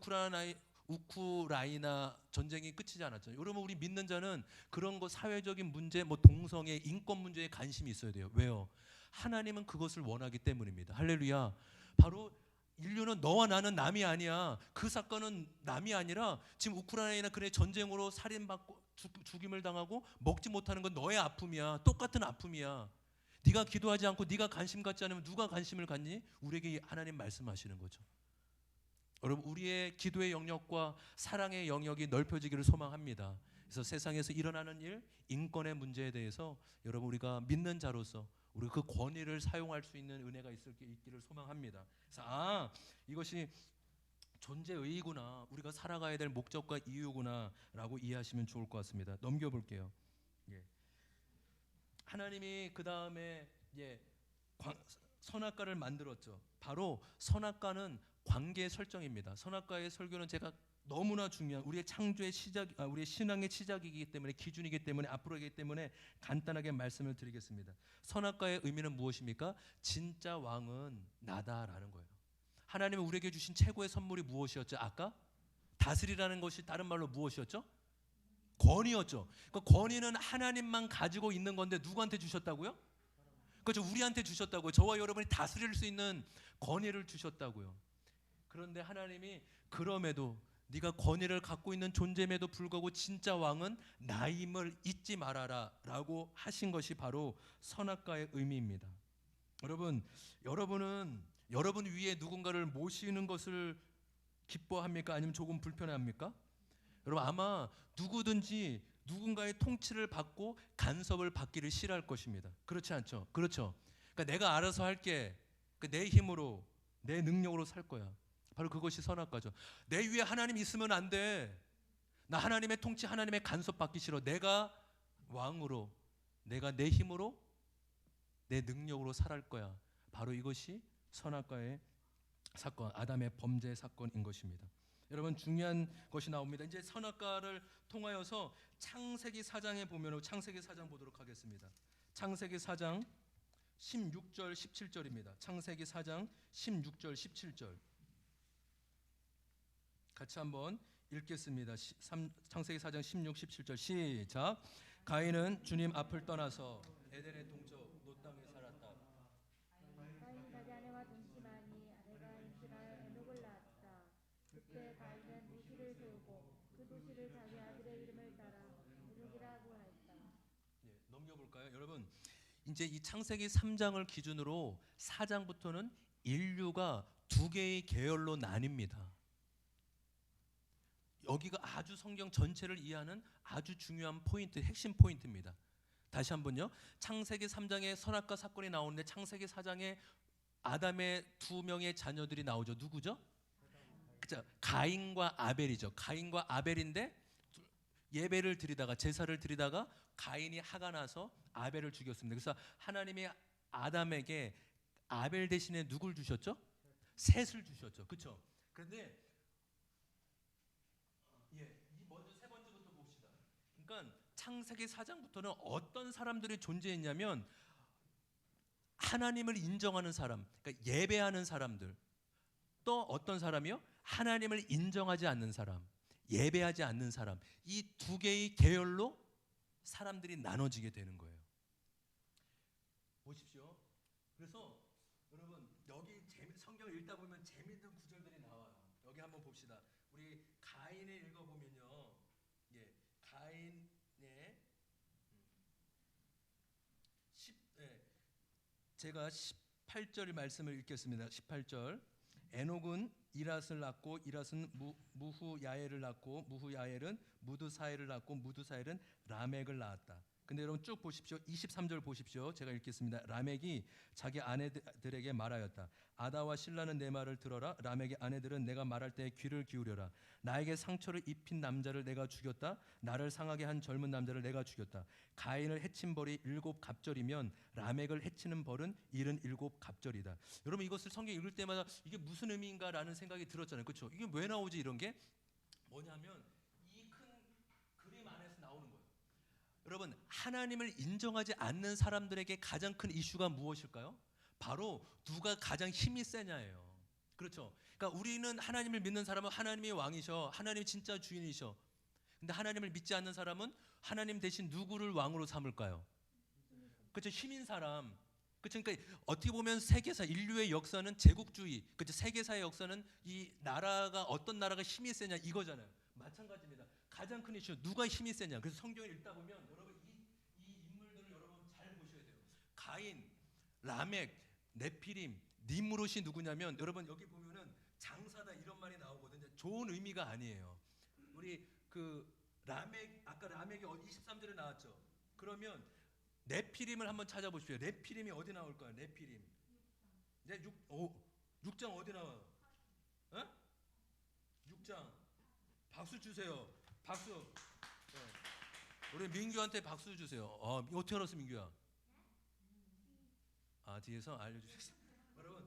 [SPEAKER 1] 우크라이나 전쟁이 끝이지 않았잖아요. 여러분, 우리 믿는 자는 그런 거, 사회적인 문제, 뭐 동성애, 인권 문제에 관심이 있어야 돼요. 왜요? 하나님은 그것을 원하기 때문입니다. 할렐루야. 바로 인류는 너와 나는 남이 아니야. 그 사건은 남이 아니라 지금 우크라이나 그래 전쟁으로 살인받고 죽임을 당하고 먹지 못하는 건 너의 아픔이야. 똑같은 아픔이야. 네가 기도하지 않고 네가 관심 갖지 않으면 누가 관심을 갖니? 우리에게 하나님 말씀하시는 거죠. 여러분, 우리의 기도의 영역과 사랑의 영역이 넓혀지기를 소망합니다. 그래서 세상에서 일어나는 일, 인권의 문제에 대해서 여러분, 우리가 믿는 자로서 우리 그 권위를 사용할 수 있는 은혜가 있기를 소망합니다. 그래서 이것이 존재의이구나, 우리가 살아가야 될 목적과 이유구나라고 이해하시면 좋을 것 같습니다. 넘겨볼게요. 하나님이 그 다음에 선악과를 만들었죠. 바로 선악과는 관계 설정입니다. 선악과의 설교는 제가 너무나 중요한 우리의 창조의 시작, 우리의 신앙의 시작이기 때문에, 기준이기 때문에, 앞으로이기 때문에 간단하게 말씀을 드리겠습니다. 선악과의 의미는 무엇입니까? 진짜 왕은 나다라는 거예요. 하나님이 우리에게 주신 최고의 선물이 무엇이었죠? 아까 다스리라는 것이 다른 말로 무엇이었죠? 권위였죠. 그 권위는 하나님만 가지고 있는 건데 누구한테 주셨다고요? 그렇죠. 우리한테 주셨다고요. 저와 여러분이 다스릴 수 있는 권위를 주셨다고요. 그런데 하나님이 그럼에도 네가 권위를 갖고 있는 존재임에도 불구하고 진짜 왕은 나임을 잊지 말아라라고 하신 것이 바로 선악과의 의미입니다. 여러분은 여러분 위에 누군가를 모시는 것을 기뻐합니까? 아니면 조금 불편합니까? 여러분 아마 누구든지 누군가의 통치를 받고 간섭을 받기를 싫어할 것입니다. 그렇지 않죠? 그렇죠. 그러니까 내가 알아서 할게. 그러니까 내 힘으로 내 능력으로 살 거야. 바로 그것이 선악과죠. 내 위에 하나님 있으면 안 돼. 나 하나님의 통치, 하나님의 간섭 받기 싫어. 내가 왕으로, 내가 내 힘으로, 내 능력으로 살할 거야. 바로 이것이 선악과의 사건, 아담의 범죄 사건인 것입니다. 여러분 중요한 것이 나옵니다. 이제 선악과를 통하여서 창세기 4장에 보면 창세기 4장 보도록 하겠습니다. 창세기 4장 16절 17절입니다. 창세기 4장 16절 17절 같이 한번 읽겠습니다. 창세기 4장 16, 17절 시작. 가인은 주님 앞을 떠나서 에덴의 동쪽 노 땅에 살았다.
[SPEAKER 2] 가인이 자기 아내와 동침하니 아내가 임신하여 에녹을 낳았다. 그때 가인은 도시를 세우고 그 도시를 자기 아들의 이름을 따라 에녹이라고 하였다.
[SPEAKER 1] 예, 넘겨볼까요? 여러분 이제 이 창세기 3장을 기준으로 4장부터는 인류가 두 개의 계열로 나뉩니다. 여기가 아주 성경 전체를 이해하는 아주 중요한 포인트, 핵심 포인트입니다. 다시 한번요. 창세기 3장에 선악과 사건이 나오는데 창세기 4장에 아담의 두 명의 자녀들이 나오죠. 누구죠? 그죠? 가인과 아벨이죠. 가인과 아벨인데 예배를 드리다가 제사를 드리다가 가인이 화가 나서 아벨을 죽였습니다. 그래서 하나님이 아담에게 아벨 대신에 누굴 주셨죠? 셋을 주셨죠. 그렇죠? 그런데 먼저 세 번째부터 봅시다. 그러니까 창세기 4장부터는 어떤 사람들이 존재했냐면 하나님을 인정하는 사람, 그러니까 예배하는 사람들, 또 어떤 사람이요? 하나님을 인정하지 않는 사람, 예배하지 않는 사람, 이 두 개의 계열로 사람들이 나눠지게 되는 거예요. 보십시오. 그래서 여러분 여기 성경 읽다 보면 재미있는 구절들이 나와요. 여기 한번 봅시다. 우리 가인을 읽어보면요, 가인의 10, 제가 18절 말씀을 읽겠습니다. 18절. 에녹은 이랏을 낳고 이랏은 무후야엘을 낳고 무후야엘은 무드사엘을 낳고 무드사엘은 라멕을 낳았다. 근데 여러분 쭉 보십시오. 23절 보십시오. 제가 읽겠습니다. 라멕이 자기 아내들에게 말하였다. 아다와 실라는 내 말을 들어라. 라멕의 아내들은 내가 말할 때 귀를 기울여라. 나에게 상처를 입힌 남자를 내가 죽였다. 나를 상하게 한 젊은 남자를 내가 죽였다. 가인을 해친 벌이 7갑절이면 라멕을 해치는 벌은 77갑절이다. 여러분 이것을 성경 읽을 때마다 이게 무슨 의미인가라는 생각이 들었잖아요. 그렇죠? 이게 왜 나오지 이런 게? 뭐냐면 이 큰 그림 안에서 나오는 거예요. 여러분 하나님을 인정하지 않는 사람들에게 가장 큰 이슈가 무엇일까요? 바로 누가 가장 힘이 세냐예요. 그렇죠? 그러니까 우리는 하나님을 믿는 사람은 하나님이 왕이셔, 하나님이 진짜 주인이셔. 근데 하나님을 믿지 않는 사람은 하나님 대신 누구를 왕으로 삼을까요? 그렇죠? 힘인 사람. 그렇죠? 그러니까 어떻게 보면 세계사, 인류의 역사는 제국주의. 그렇죠? 세계사의 역사는 이 나라가 어떤 나라가 힘이 세냐 이거잖아요. 마찬가지입니다. 가장 큰 이슈 누가 힘이 세냐. 그래서 성경을 읽다 보면 여러분 이 인물들을 여러분 잘 보셔야 돼요. 가인, 라멕, 네피림, 니므롯이 누구냐면 여러분 여기 보면은 장사다 이런 말이 나오거든요. 좋은 의미가 아니에요. 우리 그 라멕 아까 라멕이 23절에 나왔죠. 그러면 네피림을 한번 찾아보십시오. 네피림이 어디 나올까요? 네피림. 이제 6장 어디 나와요? 어? 6장. 박수 주세요. 박수. 네. 우리 민규한테 박수 주세요. 어떻게 알았어 민규야? 뒤에서 알려주셨어요. 여러분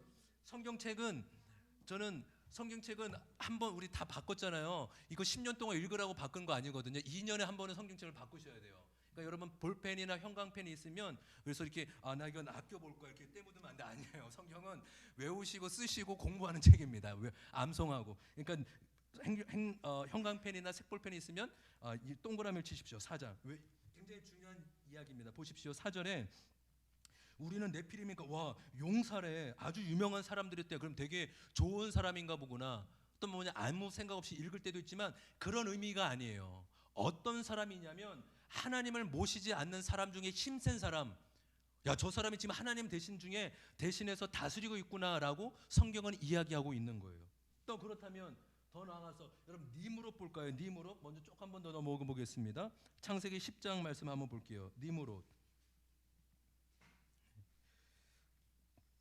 [SPEAKER 1] 저는 성경책은 한번 우리 다 바꿨잖아요. 이거 10년 동안 읽으라고 바꾼 거 아니거든요. 2년에 한 번은 성경책을 바꾸셔야 돼요. 그러니까 여러분 볼펜이나 형광펜이 있으면 그래서 이렇게 나 이건 아껴볼 거야 이렇게 떼묻으면 안 돼. 아니에요. 성경은 외우시고 쓰시고 공부하는 책입니다. 암송하고. 그러니까 형광펜이나 색볼펜이 있으면 이 동그라미를 치십시오. 4장. 굉장히 중요한 이야기입니다. 보십시오. 4절에 우리는 네피림이니까 와 용사래 아주 유명한 사람들이었대. 그럼 되게 좋은 사람인가 보구나. 어떤 뭐냐 아무 생각 없이 읽을 때도 있지만 그런 의미가 아니에요. 어떤 사람이냐면 하나님을 모시지 않는 사람 중에 힘센 사람, 야, 저 사람이 지금 하나님 대신해서 다스리고 있구나라고 성경은 이야기하고 있는 거예요. 또 그렇다면 더 나아가서 여러분 니무롯 볼까요? 니무롯 먼저 쭉 한 번 더 넘어가 보겠습니다. 창세기 10장 말씀 한번 볼게요. 니무롯.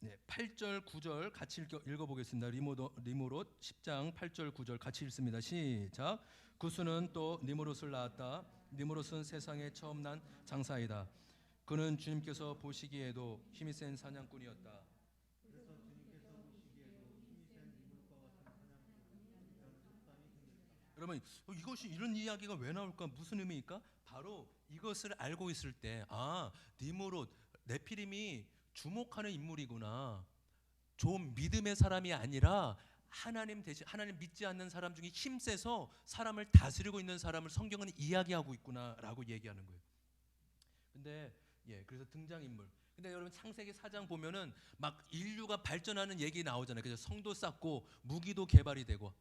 [SPEAKER 1] 네, 8절 9절 같이 읽어보겠습니다. 니무롯 10장 8절 9절 같이 읽습니다. 시작. 구스는 또 니무롯을 낳았다. 니무롯은 세상에 처음 난 장사이다. 그는 주님께서 보시기에도 힘이 센 사냥꾼이었다. 여러분 이것이 이런 이야기가 왜 나올까? 무슨 의미일까? 바로 이것을 알고 있을 때 니무롯 네피림이 주목하는 인물이구나. 좀 믿음의 사람이 아니라 하나님 대신 하나님 믿지 않는 사람 중에 힘세서 사람을 다스리고 있는 사람을 성경은 이야기하고 있구나라고 얘기하는 거예요. 근데 그래서 등장인물. 근데 여러분 창세기 4장 보면은 막 인류가 발전하는 얘기 나오잖아요. 그래서 성도 쌓고 무기도 개발이 되고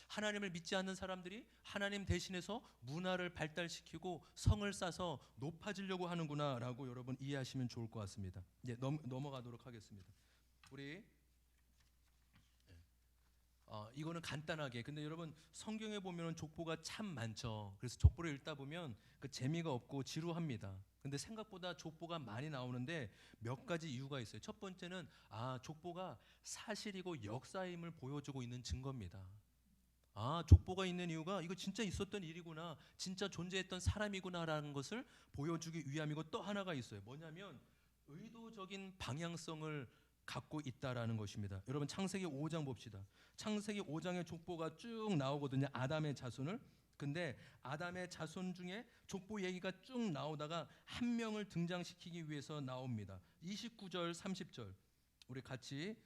[SPEAKER 1] 하나님을 믿지 않는 사람들이 하나님 대신해서 문화를 발달시키고 성을 쌓아서 높아지려고 하는구나라고 여러분 이해하시면 좋을 것 같습니다. 넘어가도록 하겠습니다. 우리 이거는 간단하게. 근데 여러분 성경에 보면 족보가 참 많죠. 그래서 족보를 읽다 보면 그 재미가 없고 지루합니다. 근데 생각보다 족보가 많이 나오는데 몇 가지 이유가 있어요. 첫 번째는 족보가 사실이고 역사임을 보여주고 있는 증거입니다. 족보가 있는 이유가 이거 진짜 있었던 일이구나, 진짜 존재했던 사람이구나라는 것을 보여주기 위함이고, 또 하나가 있어요. 뭐냐면 의도적인 방향성을 갖고 있다라는 것입니다. 여러분 창세기 5장 봅시다. 창세기 5장의 족보가 쭉 나오거든요. 아담의 자손을. 근데 아담의 자손 중에 족보 얘기가 쭉 나오다가 한 명을 등장시키기 위해서 나옵니다. 29절 30절 우리 같이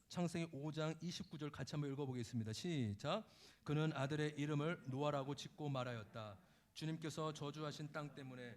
[SPEAKER 1] 창세기 5장 29절 같이 한번 읽어보겠습니다. 시작. 그는 아들의 이름을 노아라고 짓고 말하였다. 주님께서 저주하신 땅 때문에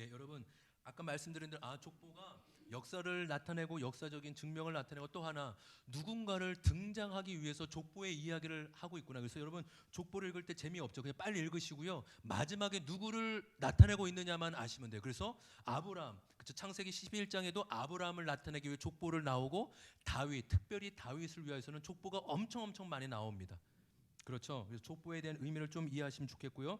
[SPEAKER 1] 여러분 아까 말씀드린 대로 족보가 역사를 나타내고 역사적인 증명을 나타내고, 또 하나 누군가를 등장하기 위해서 족보의 이야기를 하고 있구나. 그래서 여러분 족보를 읽을 때 재미없죠. 그냥 빨리 읽으시고요. 마지막에 누구를 나타내고 있느냐만 아시면 돼요. 그래서 아브라함, 그렇죠. 창세기 11장에도 아브라함을 나타내기 위해 족보를 나오고, 다윗, 특별히 다윗을 위해서는 족보가 엄청 많이 나옵니다. 그렇죠. 그래서 족보에 대한 의미를 좀 이해하시면 좋겠고요.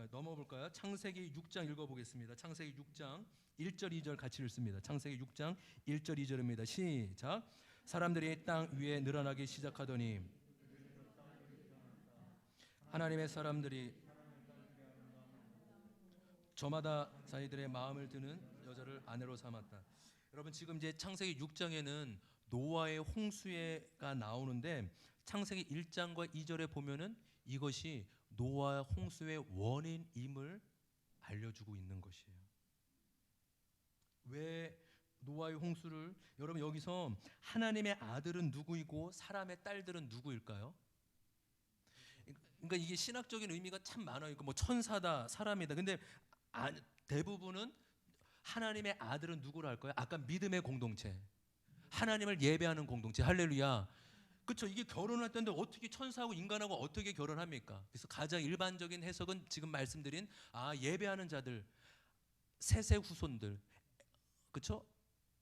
[SPEAKER 1] 넘어볼까요? 창세기 6장 읽어보겠습니다. 창세기 6장 1절 2절 같이 읽습니다. 창세기 6장 1절 2절입니다. 시작. 사람들이 땅 위에 늘어나기 시작하더니 하나님의 사람들이 저마다 자기들의 마음을 드는 여자를 아내로 삼았다. 여러분 지금 이제 창세기 6장에는 노아의 홍수가 나오는데, 창세기 1장과 2절에 보면은 이것이 노아 홍수의 원인임을 알려주고 있는 것이에요. 왜 노아의 홍수를, 여러분 여기서 하나님의 아들은 누구이고 사람의 딸들은 누구일까요? 그러니까 이게 신학적인 의미가 참 많아요. 뭐 천사다, 사람이다. 근데 대부분은 하나님의 아들은 누구로 할까요? 아까 믿음의 공동체, 하나님을 예배하는 공동체. 할렐루야. 그렇죠. 이게 결혼할 때인데 어떻게 천사하고 인간하고 어떻게 결혼합니까? 그래서 가장 일반적인 해석은 지금 말씀드린 예배하는 자들, 셋의 후손들, 그렇죠?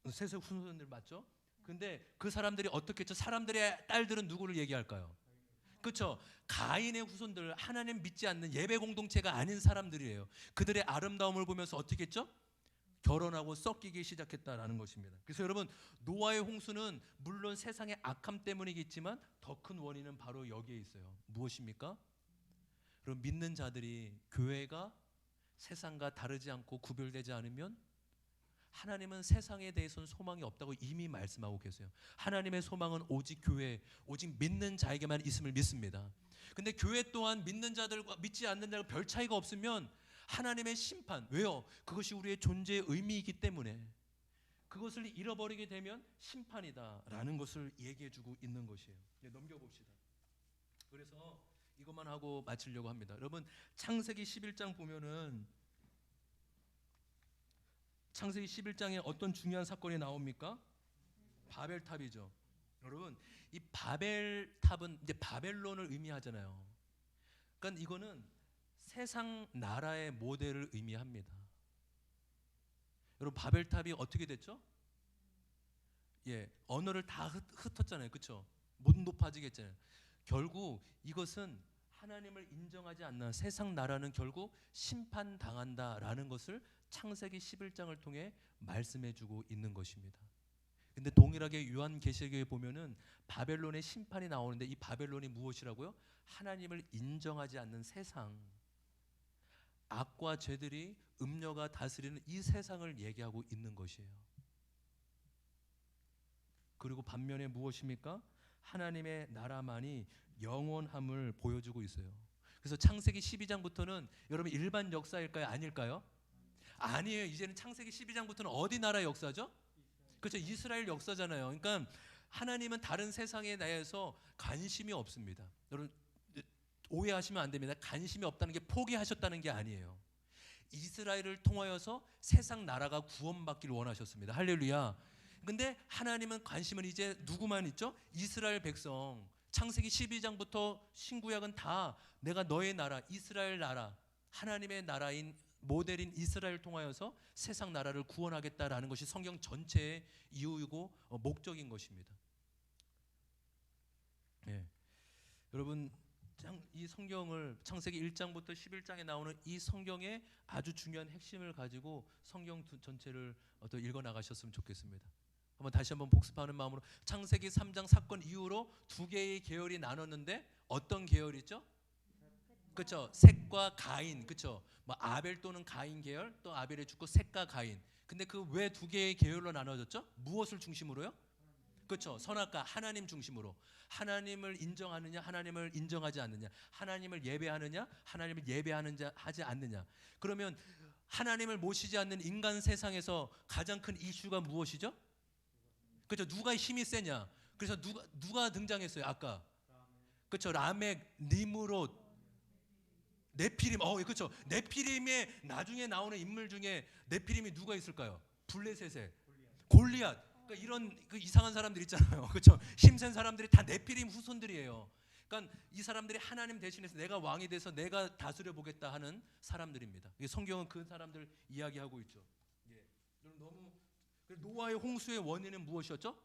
[SPEAKER 1] 셋의 후손들 맞죠? 근데 그 사람들이 어떻게 했죠? 사람들의 딸들은 누구를 얘기할까요? 그렇죠. 가인의 후손들, 하나님 믿지 않는 예배 공동체가 아닌 사람들이에요. 그들의 아름다움을 보면서 어떻게 했죠? 결혼하고 섞이기 시작했다라는 것입니다. 그래서 여러분 노아의 홍수는 물론 세상의 악함 때문이겠지만 더 큰 원인은 바로 여기에 있어요. 무엇입니까? 여러분 믿는 자들이, 교회가 세상과 다르지 않고 구별되지 않으면 하나님은 세상에 대해서는 소망이 없다고 이미 말씀하고 계세요. 하나님의 소망은 오직 교회, 오직 믿는 자에게만 있음을 믿습니다. 근데 교회 또한 믿는 자들과 믿지 않는 자가 별 차이가 없으면 하나님의 심판, 왜요? 그것이 우리의 존재의 의미이기 때문에 그것을 잃어버리게 되면 심판이다라는 것을 얘기해주고 있는 것이에요. 넘겨봅시다. 그래서 이것만 하고 마치려고 합니다. 여러분 창세기 11장 보면은 창세기 11장에 어떤 중요한 사건이 나옵니까? 바벨탑이죠. 여러분, 이 바벨탑은 이제 바벨론을 의미하잖아요. 그러니까 이거는 세상 나라의 모델을 의미합니다. 여러분, 바벨탑이 어떻게 됐죠? 언어를 다 흩었잖아요. 그렇죠? 못 높아지겠잖아요. 결국 이것은 하나님을 인정하지 않는 세상 나라는 결국 심판당한다라는 것을 창세기 11장을 통해 말씀해 주고 있는 것입니다. 근데 동일하게 요한계시록에 보면은 바벨론의 심판이 나오는데 이 바벨론이 무엇이라고요? 하나님을 인정하지 않는 세상, 악과 죄들이 음녀가 다스리는 이 세상을 얘기하고 있는 것이에요. 그리고 반면에 무엇입니까? 하나님의 나라만이 영원함을 보여주고 있어요. 그래서 창세기 12장부터는 여러분 일반 역사일까요? 아닐까요? 아니에요. 이제는 창세기 12장부터는 어디 나라의 역사죠? 그렇죠. 이스라엘 역사잖아요. 그러니까 하나님은 다른 세상에 대해서 관심이 없습니다. 여러분 오해하시면 안 됩니다. 관심이 없다는 게 포기하셨다는 게 아니에요. 이스라엘을 통하여서 세상 나라가 구원받기를 원하셨습니다. 할렐루야. 근데 하나님은 관심은 이제 누구만 있죠? 이스라엘 백성. 창세기 12장부터 신구약은 다 내가 너의 나라, 이스라엘 나라, 하나님의 나라인 모델인 이스라엘 통하여서 세상 나라를 구원하겠다라는 것이 성경 전체의 이유이고 목적인 것입니다. 여러분 이 성경을 창세기 1장부터 11장에 나오는 이 성경의 아주 중요한 핵심을 가지고 성경 전체를 읽어 나가셨으면 좋겠습니다. 다시 한번 복습하는 마음으로 창세기 3장 사건 이후로 두 개의 계열이 나눴는데 어떤 계열이죠? 그렇죠. 셋과 가인. 그렇죠. 뭐 아벨 또는 가인 계열, 또 아벨이 죽고 셋과 가인. 근데 그 왜 두 개의 계열로 나눠졌죠? 무엇을 중심으로요? 그렇죠. 선악과 하나님 중심으로. 하나님을 인정하느냐, 하나님을 인정하지 않느냐, 하나님을 예배하느냐, 하나님을 하지 않느냐. 그러면 하나님을 모시지 않는 인간 세상에서 가장 큰 이슈가 무엇이죠? 그렇죠. 누가 힘이 세냐? 그래서 누가 등장했어요? 아까. 그렇죠. 라멕, 니므롯, 네피림. 그렇죠. 네피림의 나중에 나오는 인물 중에 네피림이 누가 있을까요? 블레셋의 골리앗. 그러니까 이런 그 이상한 사람들 있잖아요. 그렇죠. 힘센 사람들이 다 네피림 후손들이에요. 그러니까 이 사람들이 하나님 대신해서 내가 왕이 돼서 내가 다스려 보겠다 하는 사람들입니다. 성경은 그 사람들 이야기하고 있죠. 너무 노아의 홍수의 원인은 무엇이었죠?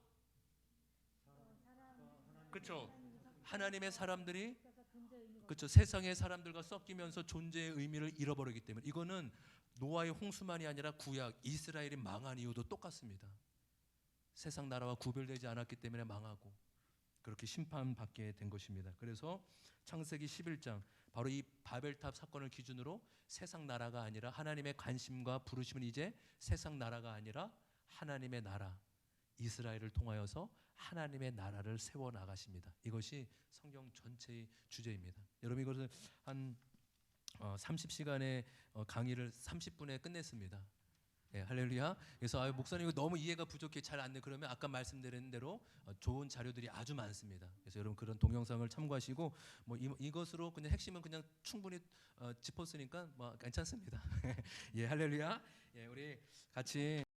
[SPEAKER 1] 그렇죠. 하나님의 사람들이 그렇죠. 세상의 사람들과 섞이면서 존재의 의미를 잃어버리기 때문에 이거는 노아의 홍수만이 아니라 구약 이스라엘이 망한 이유도 똑같습니다. 세상 나라와 구별되지 않았기 때문에 망하고 그렇게 심판받게 된 것입니다. 그래서 창세기 11장 바로 이 바벨탑 사건을 기준으로 세상 나라가 아니라 하나님의 관심과 부르심은 이제 세상 나라가 아니라 하나님의 나라 이스라엘을 통하여서 하나님의 나라를 세워 나가십니다. 이것이 성경 전체의 주제입니다. 여러분 이것을 한 30시간의 강의를 30분에 끝냈습니다. 할렐루야. 그래서 목사님 이거 너무 이해가 부족해 잘 안 돼 그러면 아까 말씀드린 대로 좋은 자료들이 아주 많습니다. 그래서 여러분 그런 동영상을 참고하시고 뭐 이것으로 그냥 핵심은 그냥 충분히 짚었으니까 뭐 괜찮습니다. 할렐루야. 우리 같이